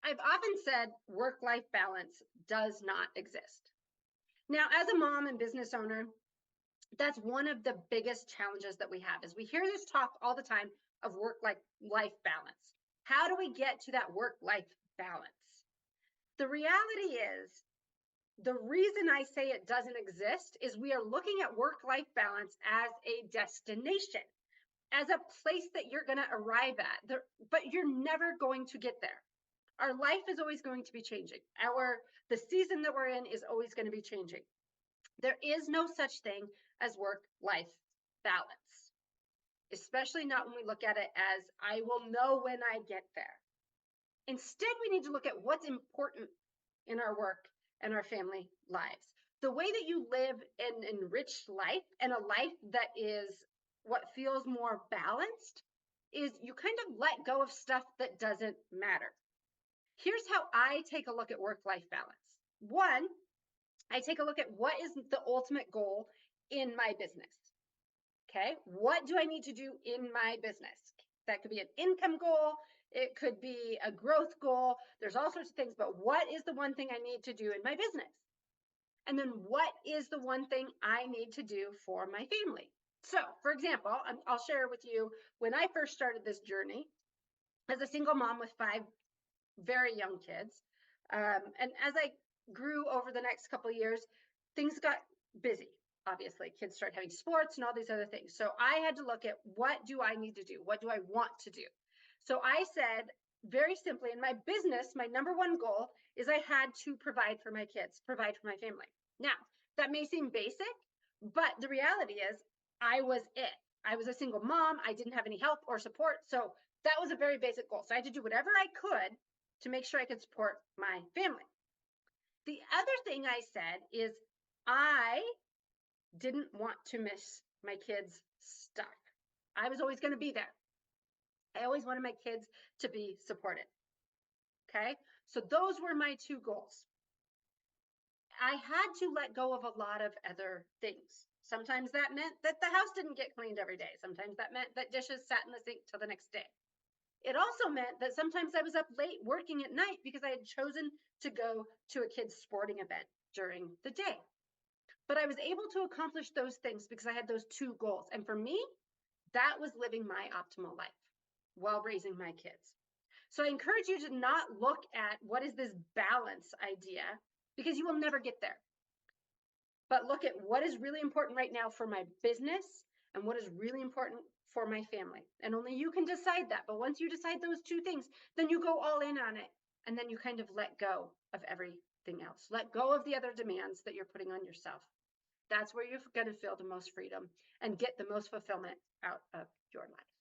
I've often said work-life balance does not exist. Now, as a mom and business owner, that's one of the biggest challenges that we have is we hear this talk all the time of work-life balance. How do we get to that work-life balance? The reality is the reason I say it doesn't exist is we are looking at work-life balance as a destination, as a place that you're going to arrive at, but you're never going to get there. Our life is always going to be changing. The season that we're in is always going to be changing. There is no such thing as work-life balance, especially not when we look at it as I will know when I get there. Instead, we need to look at what's important in our work and our family lives. The way that you live an enriched life and a life that is what feels more balanced is you kind of let go of stuff that doesn't matter. Here's how I take a look at work-life balance. One, I take a look at what is the ultimate goal in my business. Okay, what do I need to do in my business? That could be an income goal, it could be a growth goal. There's all sorts of things, but what is the one thing I need to do in my business? And then what is the one thing I need to do for my family? So, for example, I'll share with you when I first started this journey as a single mom with 5 very young kids. And as I grew over the next couple of years, things got busy. Obviously, kids started having sports and all these other things. So I had to look at what do I need to do? What do I want to do? So I said, very simply, in my business, my number one goal is I had to provide for my kids, provide for my family. Now, that may seem basic, but the reality is I was it. I was a single mom. I didn't have any help or support. So that was a very basic goal. So I had to do whatever I could to make sure I could support my family. The other thing I said is I didn't want to miss my kids' stuff. I was always going to be there. I always wanted my kids to be supported. Okay, so those were my 2 goals. I had to let go of a lot of other things. Sometimes that meant that the house didn't get cleaned every day. Sometimes that meant that dishes sat in the sink till the next day. It also meant that sometimes I was up late working at night because I had chosen to go to a kid's sporting event during the day. But I was able to accomplish those things because I had those 2 goals. And for me, that was living my optimal life while raising my kids. So I encourage you to not look at what is this balance idea because you will never get there. But look at what is really important right now for my business and what is really important for my family. And only you can decide that. But once you decide those 2 things, then you go all in on it. And then you kind of let go of everything else. Let go of the other demands that you're putting on yourself. That's where you're going to feel the most freedom and get the most fulfillment out of your life.